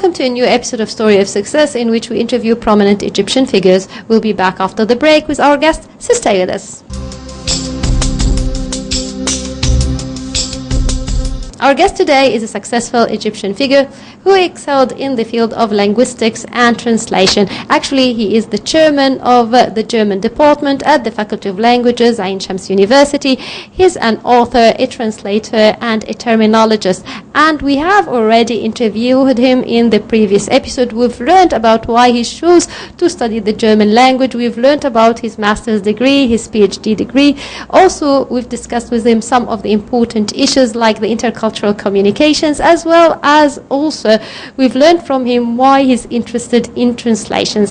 welcome to a new episode of Story of Success, in which we interview prominent Egyptian figures. We'll be back after the break with our guest, so stay with us. Our guest today is a successful Egyptian figure who excelled in the field of linguistics and translation. Actually, he is the chairman of the German department at the Faculty of Languages, Ain Shams University. He's an author, a translator, and a terminologist. And we have already interviewed him in the previous episode. We've learned about why he chose to study the German language. We've learned about his master's degree, his PhD degree. Also, we've discussed with him some of the important issues like the intercultural communications, as well as also we've learned from him why he's interested in translations.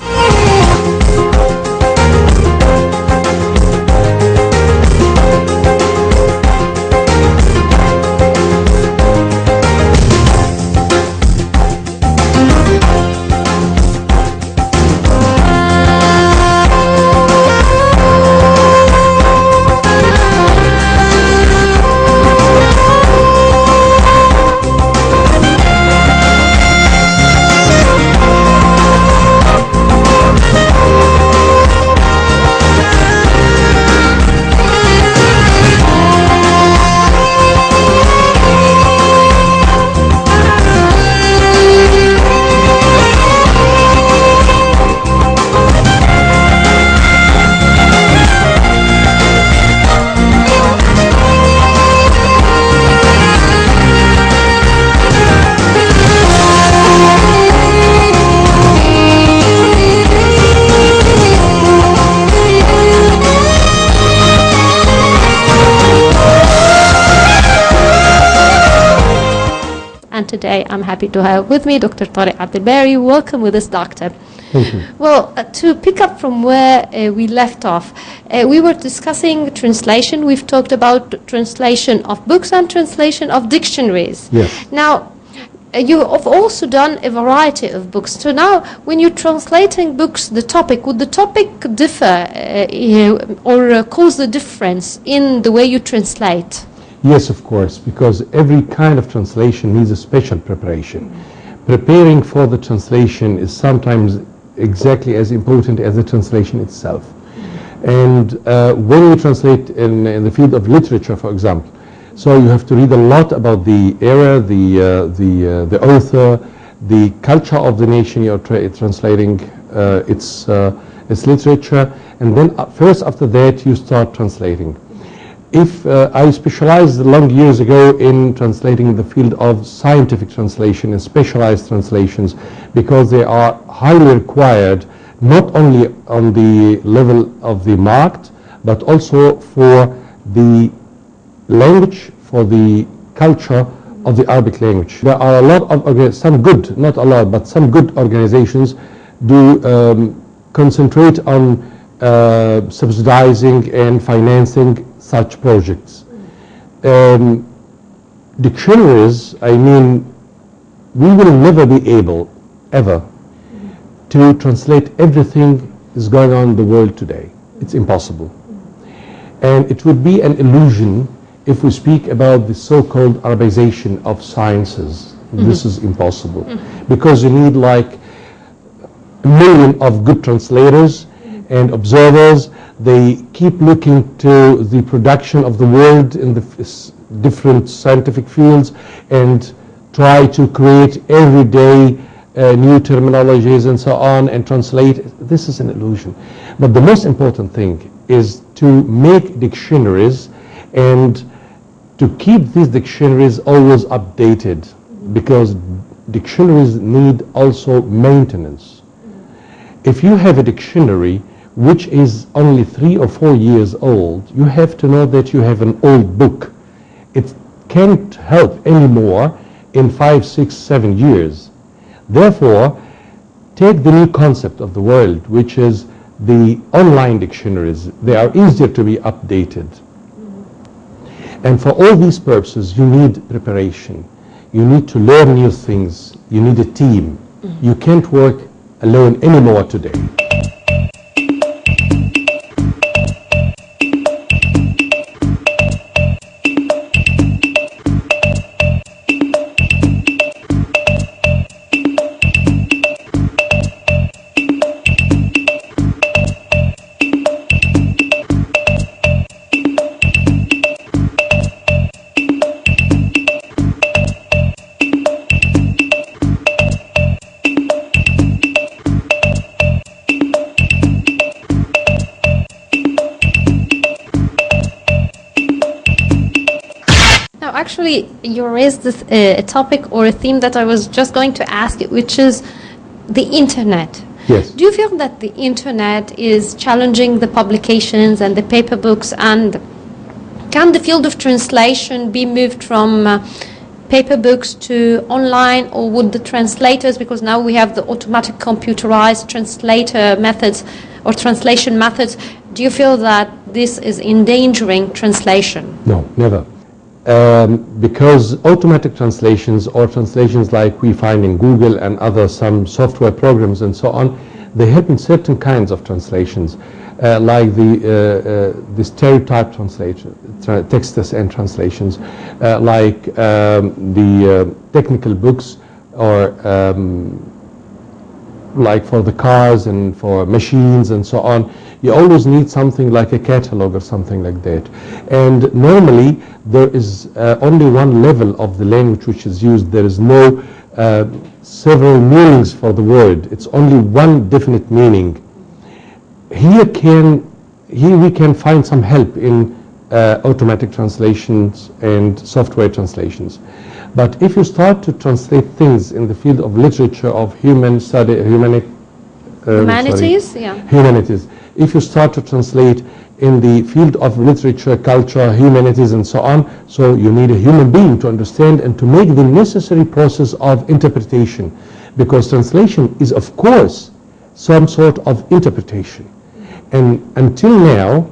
Today, I'm happy to have with me Dr. Tariq Abdelbari. Welcome with us, Doctor. Thank you. Well, to pick up from where we left off, we were discussing translation. We've talked about translation of books and translation of dictionaries. Yes. Now, you have also done a variety of books. So now, when you're translating books, would the topic differ or cause the difference in the way you translate? Yes, of course, because every kind of translation needs a special preparation. Preparing for the translation is sometimes exactly as important as the translation itself. And when you translate in the field of literature, for example, so you have to read a lot about the era, the author, the culture of the nation you're translating its literature, and then first after that you start translating. If I specialized long years ago in translating the field of scientific translation and specialized translations, because they are highly required not only on the level of the market, but also for the language, for the culture of the Arabic language. There are a lot of, some good, not a lot, but some good organizations do concentrate on subsidizing and financing such projects. Dictionaries, I mean, we will never be able, ever, to translate everything that is going on in the world today. It's impossible. And it would be an illusion if we speak about the so-called Arabization of sciences. This is impossible. Because you need like a million of good translators and observers. They keep looking to the production of the world in the different scientific fields and try to create every day new terminologies and so on and translate. This is an illusion. But the most important thing is to make dictionaries and to keep these dictionaries always updated, because dictionaries need also maintenance. If you have a dictionary which is only 3 or 4 years old, you have to know that you have an old book. It can't help anymore in 5, 6, 7 years. Therefore, take the new concept of the world, which is the online dictionaries. They are easier to be updated. And for all these purposes, you need preparation. You need to learn new things. You need a team. You can't work alone anymore today. actually, you raised this a topic or a theme that I was just going to ask you, which is the internet. Yes. Do you feel that the internet is challenging the publications and the paper books, and can the field of translation be moved from paper books to online, or would the translators, because now we have the automatic computerized translator methods or translation methods, do you feel that this is endangering translation? No, never. Because automatic translations or translations like we find in Google and other some software programs and so on, they help in certain kinds of translations, like the stereotype translation, texts and translations, like the technical books, or like for the cars and for machines and so on. You always need something like a catalog or something like that. And normally there is only one level of the language which is used. There is no several meanings for the word. It's only one definite meaning. Here we can find some help in automatic translations and software translations. But if you start to translate things in the field of literature, of human study, humanities, if you start to translate in the field of literature, culture, humanities, and so on, so you need a human being to understand and to make the necessary process of interpretation, because translation is, of course, some sort of interpretation. And until now,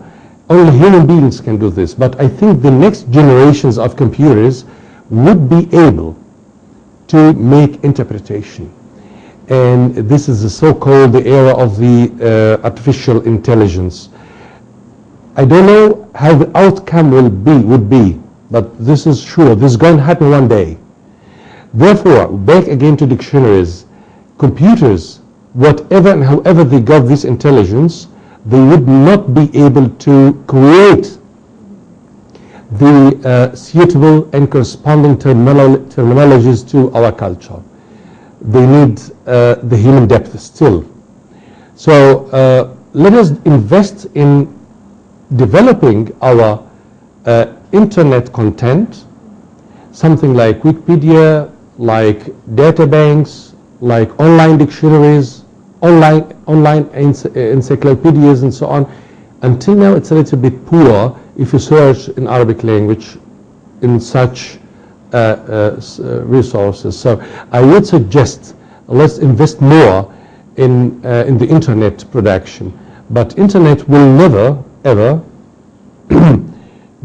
only human beings can do this. But I think the next generations of computers would be able to make interpretation. And this is the so-called the era of the artificial intelligence. I don't know how the outcome would be, but this is sure. This is going to happen one day. Therefore, back again to dictionaries, computers, whatever and however they got this intelligence, they would not be able to create the suitable and corresponding terminologies to our culture. They need the human depth still. So let us invest in developing our internet content, something like Wikipedia, like databanks, like online dictionaries, online encyclopedias and so on. Until now it's a little bit poor if you search in Arabic language in such resources. So I would suggest let's invest more in the internet production. But internet will never ever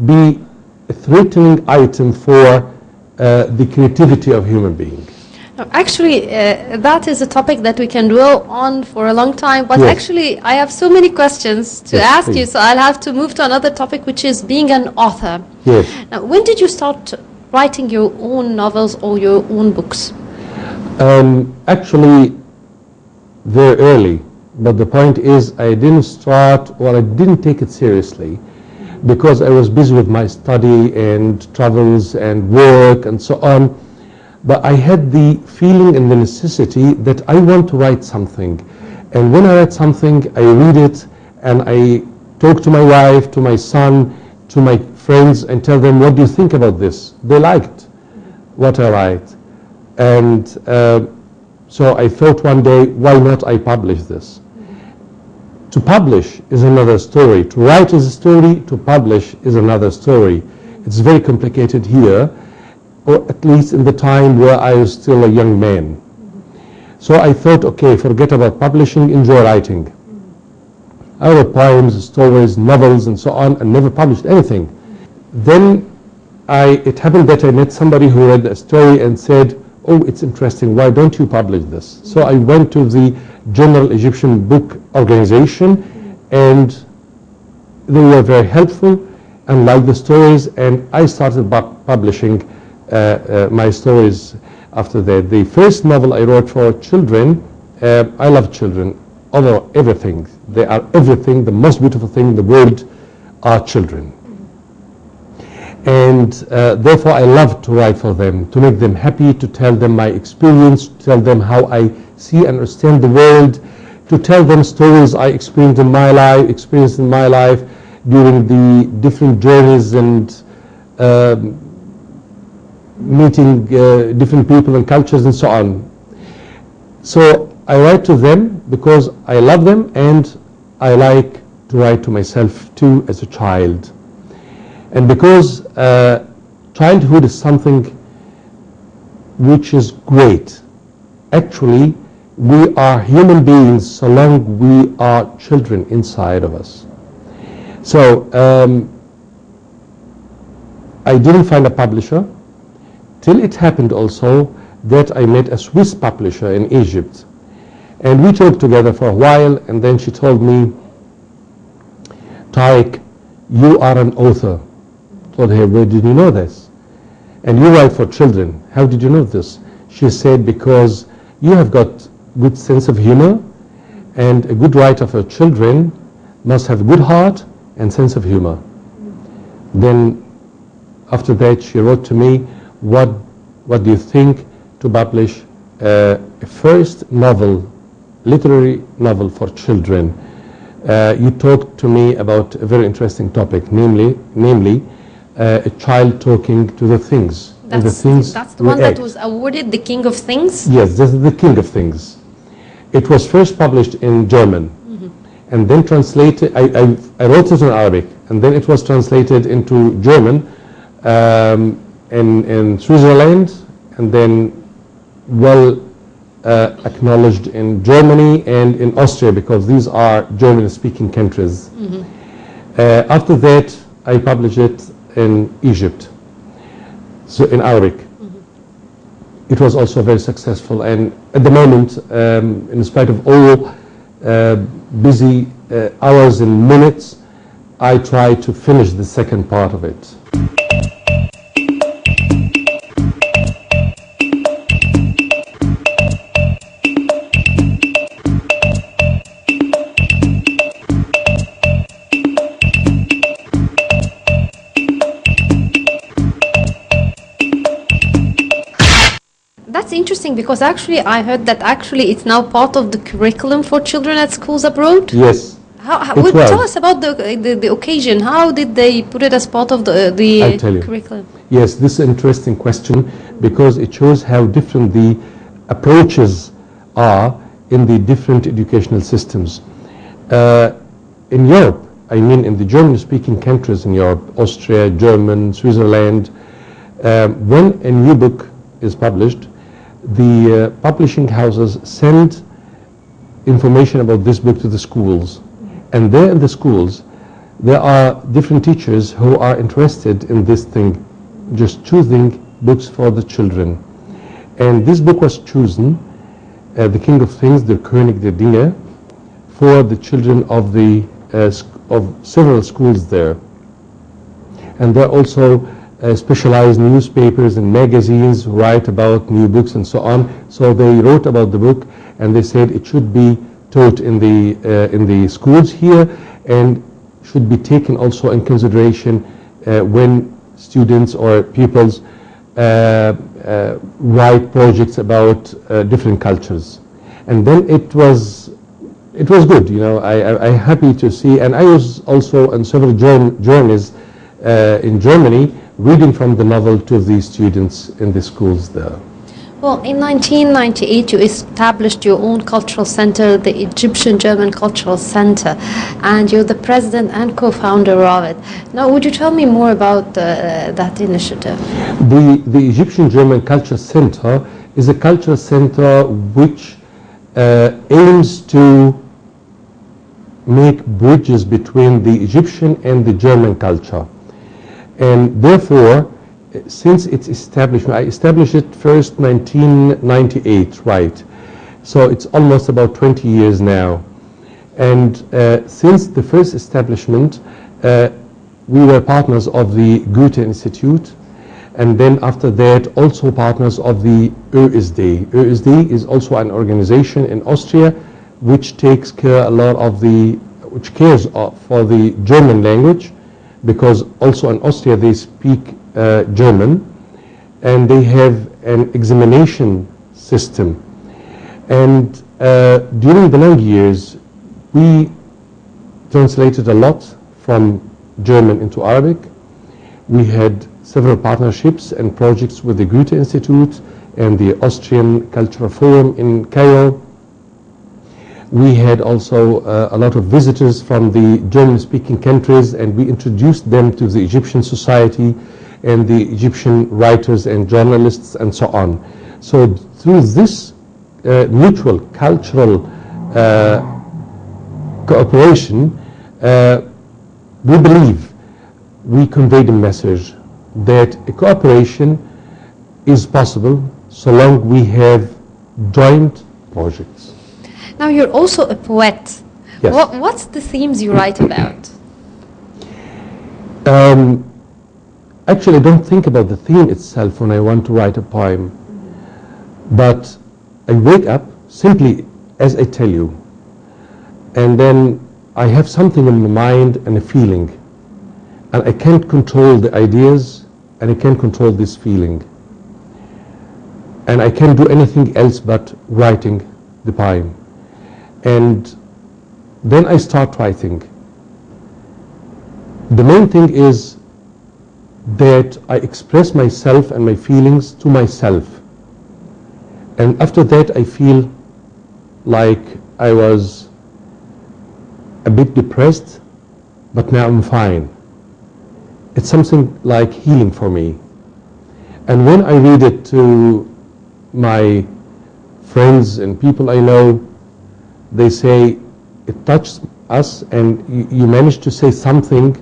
be a threatening item for the creativity of human beings. Actually, that is a topic that we can dwell on for a long time, but Yes. actually I have so many questions to Yes, ask you, please. so I'll have to move to another topic, which is being an author. Yes. Now, when did you start writing your own novels or your own books? Actually, very early, but the point is I didn't start, or I didn't take it seriously, because I was busy with my study and travels and work and so on. But I had the feeling and the necessity that I want to write something. And when I write something, I read it and I talk to my wife, to my son, to my friends, and tell them, what do you think about this? They liked what I write. And so I thought one day, why not I publish this? To publish is another story. To write is a story, to publish is another story. It's very complicated here, or at least in the time where I was still a young man. So I thought, okay, forget about publishing, enjoy writing. I wrote poems, stories, novels, and so on, and never published anything. Then it happened that I met somebody who read a story and said, oh, it's interesting, why don't you publish this? So I went to the General Egyptian Book Organization, and they were very helpful and liked the stories, and I started publishing my stories after that. The first novel I wrote for children, I love children over everything. They are everything. The most beautiful thing in the world are children. And therefore I love to write for them, to make them happy, to tell them my experience, to tell them how I see and understand the world, to tell them stories I experienced in my life during the different journeys and meeting different people and cultures and so on. So I write to them because I love them, and I like to write to myself too as a child. And because childhood is something which is great. Actually, we are human beings so long we are children inside of us. So I didn't find a publisher till it happened also that I met a Swiss publisher in Egypt. And we talked together for a while, and then she told me, Tariq, you are an author. I told her, where did you know this? And you write for children. How did you know this? She said, because you have got good sense of humor, and a good writer for children must have a good heart and sense of humor. Then after that she wrote to me, what do you think to publish a first novel, literary novel for children? You talked to me about a very interesting topic, namely a child talking to the things. That's the one that was awarded the King of Things? Yes, this is the King of Things. It was first published in German, and then translated, I wrote it in Arabic, and then it was translated into German in Switzerland, and then acknowledged in Germany and in Austria, because these are German-speaking countries. After that, I published it in Egypt, so in Arabic. It was also very successful, and at the moment, in spite of all busy hours and minutes, I try to finish the second part of it. That's interesting, because actually I heard that actually it's now part of the curriculum for children at schools abroad. Yes. Tell us about the occasion. How did they put it as part of the curriculum? Yes, this is an interesting question, because it shows how different the approaches are in the different educational systems. In Europe, I mean in the German-speaking countries in Europe, Austria, German, Switzerland, when a new book is published, the publishing houses send information about this book to the schools. And there in the schools, there are different teachers who are interested in this thing, just choosing books for the children. And this book was chosen, The King of Things, Der König der Dinge, for the children of several schools there. And there are also specialized newspapers and magazines write about new books and so on. So they wrote about the book, and they said it should be taught in the schools here, and should be taken also in consideration when students or pupils write projects about different cultures. And then it was good, you know. I'm happy to see, and I was also on several journeys in Germany, reading from the novel to the students in the schools there. Well, in 1998 you established your own cultural center, the Egyptian German Cultural Center, and you're the president and co-founder of it. Now, would you tell me more about that initiative? The Egyptian German Cultural Center is a cultural center which aims to make bridges between the Egyptian and the German culture. And therefore, since its establishment, I established it first 1998, right? So it's almost about 20 years now. And since the first establishment, we were partners of the Goethe Institute, and then after that also partners of the ÖSD. ÖSD is also an organization in Austria which takes care which cares for the German language, because also in Austria they speak German, and they have an examination system. And during the long years, we translated a lot from German into Arabic. We had several partnerships and projects with the Goethe Institute and the Austrian Cultural Forum in Cairo. We had also a lot of visitors from the German-speaking countries, and we introduced them to the Egyptian society and the Egyptian writers and journalists and so on. So through this mutual cultural cooperation, we believe we conveyed a message that a cooperation is possible so long we have joint projects. Now you're also a poet. Yes. What's the themes you write about? Actually, I don't think about the theme itself when I want to write a poem, but I wake up simply as I tell you, and then I have something in my mind and a feeling, and I can't control the ideas, and I can't control this feeling, and I can't do anything else but writing the poem. And then I start writing. The main thing is that I express myself and my feelings to myself. And after that I feel like I was a bit depressed, but now I'm fine. It's something like healing for me. And when I read it to my friends and people I know, they say it touched us, and you managed to say something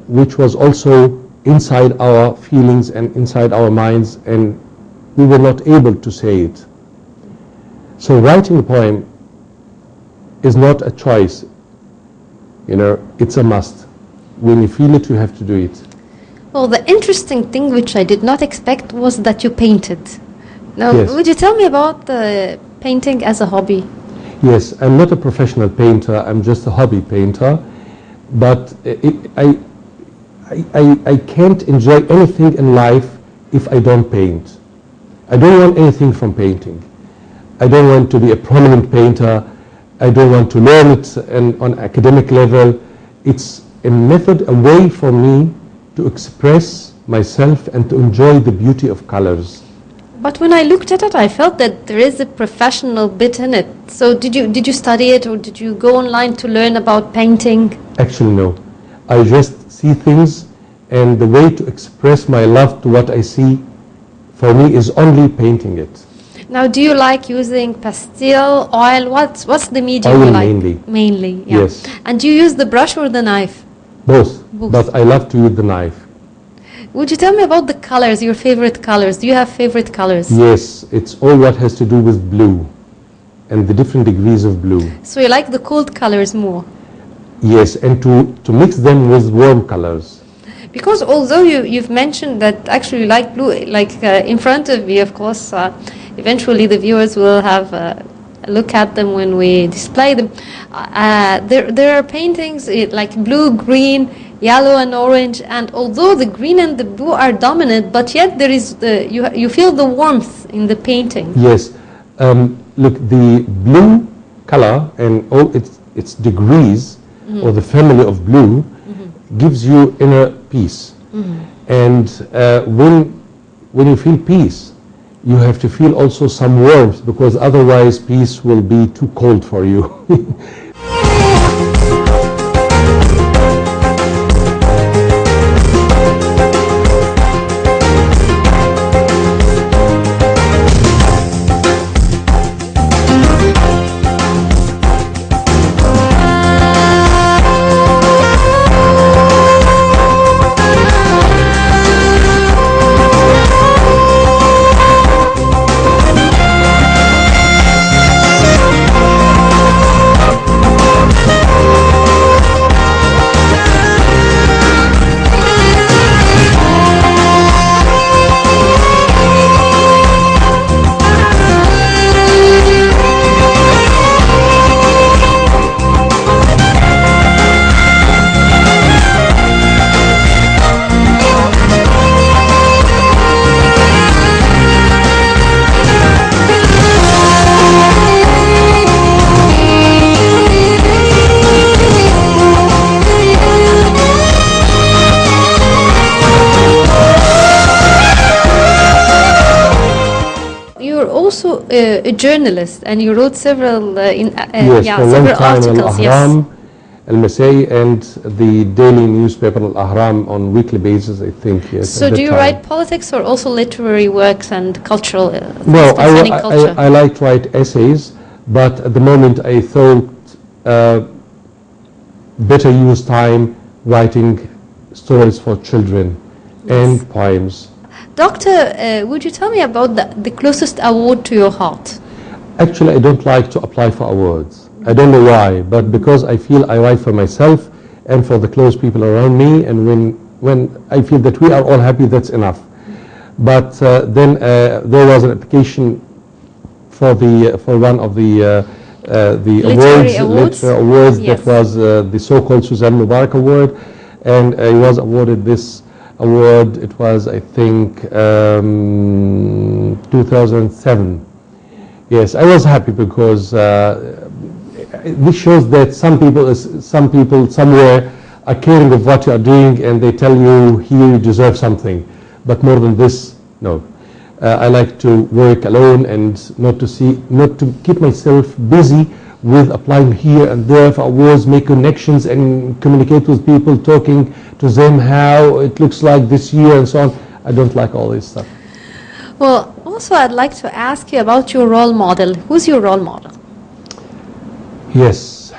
which was also inside our feelings and inside our minds, and we were not able to say it. So writing a poem is not a choice, it's a must. When you feel it, you have to do it. Well, the interesting thing which I did not expect was that you painted. Now, Yes. would you tell me about painting as a hobby? Yes, I'm not a professional painter, I'm just a hobby painter, but I can't enjoy anything in life if I don't paint. I don't want anything from painting. I don't want to be a prominent painter. I don't want to learn it on academic level. It's a method, a way for me to express myself and to enjoy the beauty of colors. But when I looked at it, I felt that there is a professional bit in it. So did you study it, or did you go online to learn about painting? Actually, no. I just see things, and the way to express my love to what I see, for me, is only painting it. Now, do you like using pastel, oil? What's the medium Oil you like? mainly. Mainly, yeah. Yes. And do you use the brush or the knife? Both. Both. But I love to use the knife. Would you tell me about the colors, your favorite colors? Do you have favorite colors? Yes, it's all what has to do with blue and the different degrees of blue. So you like the cold colors more? Yes, and to mix them with warm colors. Because although you've mentioned that actually you like blue, in front of me, of course, eventually the viewers will have a look at them when we display them. There are paintings like blue, green, yellow and orange, and although the green and the blue are dominant, but yet there is you feel the warmth in the painting. Yes, look, the blue color and all its degrees, or the family of blue, gives you inner peace. And when you feel peace, you have to feel also some warmth, because otherwise peace will be too cold for you. a journalist, and you wrote several Yes, for a long several time articles. Al-Ahram, Al-Masai, and the daily newspaper Al-Ahram on weekly basis, I think. Yes. So do you write politics or also literary works and cultural No, things concerning culture? I like to write essays, but at the moment I thought better use time writing stories for children and poems. Doctor, would you tell me about the closest award to your heart? Actually, I don't like to apply for awards. I don't know why, but because I feel I write for myself and for the close people around me, and when I feel that we are all happy, that's enough. But then there was an application for one of the Literary awards, yes. that was the so-called Suzanne Mubarak Award, and I was awarded this award. It was, I think, 2007. Yes, I was happy because this shows that some people somewhere are caring of what you are doing, and they tell you here you deserve something. But more than this, no. I like to work alone and not to keep myself busy with applying here and there for awards, make connections and communicate with people, talking to them how it looks like this year and so on. I don't like all this stuff. Well, also I'd like to ask you about your role model. Who's your role model? Yes,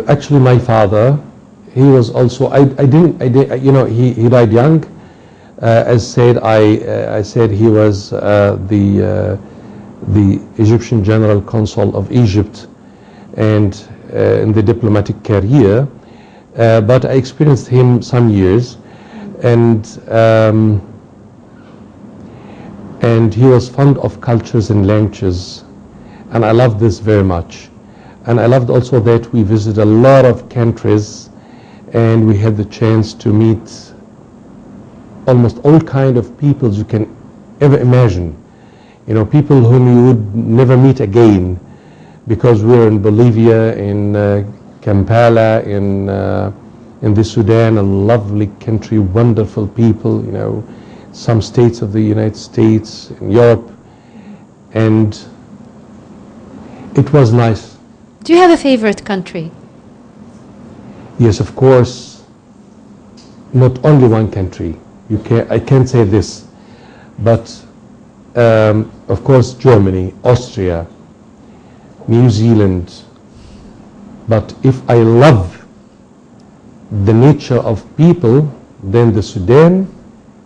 actually my father, he was also, he died young. As said, I said he was the Egyptian General Consul of Egypt and in the diplomatic career, but I experienced him some years, and he was fond of cultures and languages, and I loved this very much. And I loved also that we visited a lot of countries, and we had the chance to meet almost all kind of peoples you can ever imagine. You know, people whom you would never meet again, because we're in Bolivia, in Kampala, in the Sudan, a lovely country, wonderful people, you know, some states of the United States, in Europe, and it was nice. Do you have a favorite country? Yes, of course, not only one country. I can't say this, but of course Germany, Austria, New Zealand. But if I love the nature of people, then the Sudan,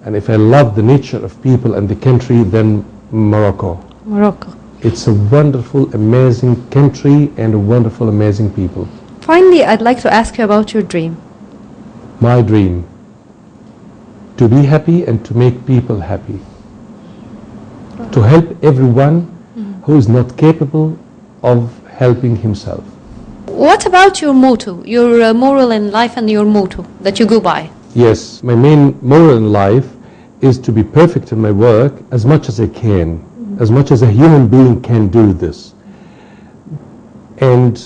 and if I love the nature of people and the country, then Morocco. Morocco. It's a wonderful, amazing country and a wonderful, amazing people. Finally, I'd like to ask you about your dream. My dream, to be happy and to make people happy. To help everyone who is not capable of helping himself. What about your motto, your moral in life and your motto that you go by? Yes, my main moral in life is to be perfect in my work as much as I can, as much as a human being can do this. And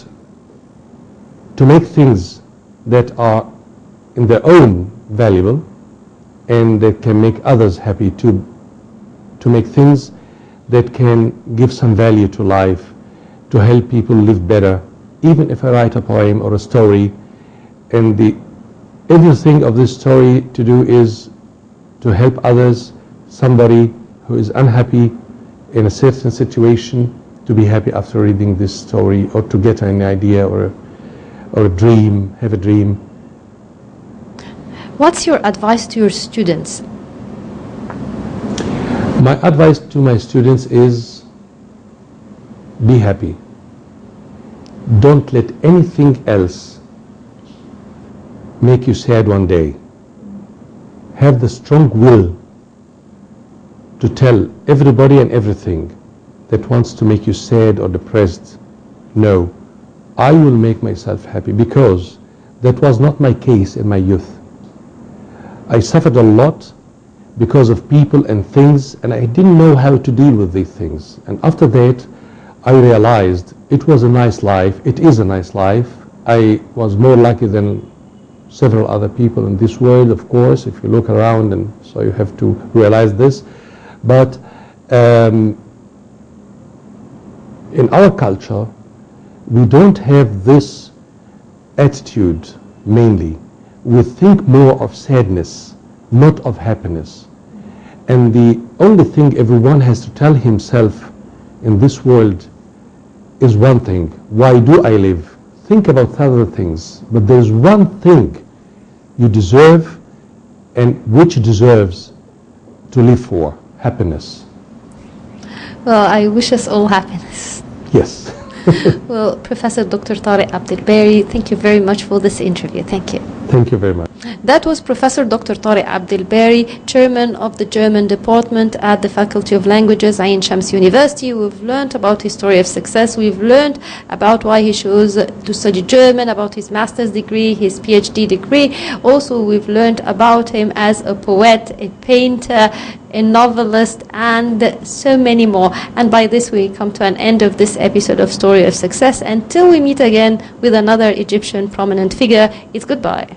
to make things that are in their own valuable and that can make others happy, to make things that can give some value to life, to help people live better. Even if I write a poem or a story, and the everything of this story to do is to help others, somebody who is unhappy in a certain situation, to be happy after reading this story, or to get an idea or a dream, have a dream. What's your advice to your students? My advice to my students is be happy. Don't let anything else make you sad one day. Have the strong will to tell everybody and everything that wants to make you sad or depressed, no, I will make myself happy, because that was not my case in my youth. I suffered a lot because of people and things, and I didn't know how to deal with these things. And after that, I realized it was a nice life. It is a nice life. I was more lucky than several other people in this world, of course, if you look around, and so you have to realize this. But In our culture, we don't have this attitude mainly. We think more of sadness, not of happiness. And the only thing everyone has to tell himself in this world is one thing: why do I live? Think about other things, but there's one thing you deserve and which deserves to live for: happiness. Well, I wish us all happiness. Yes. Well, Professor Dr. Tariq Abdelbari, thank you very much for this interview. Thank you. Thank you very much. That was Professor Dr. Tariq Abdelbari, Chairman of the German Department at the Faculty of Languages, Ain Shams University. We've learned about his story of success. We've learned about why he chose to study German, about his master's degree, his PhD degree. Also, we've learned about him as a poet, a painter, a novelist, and so many more. And by this, we come to an end of this episode of Story of Success. Until we meet again with another Egyptian prominent figure, it's goodbye.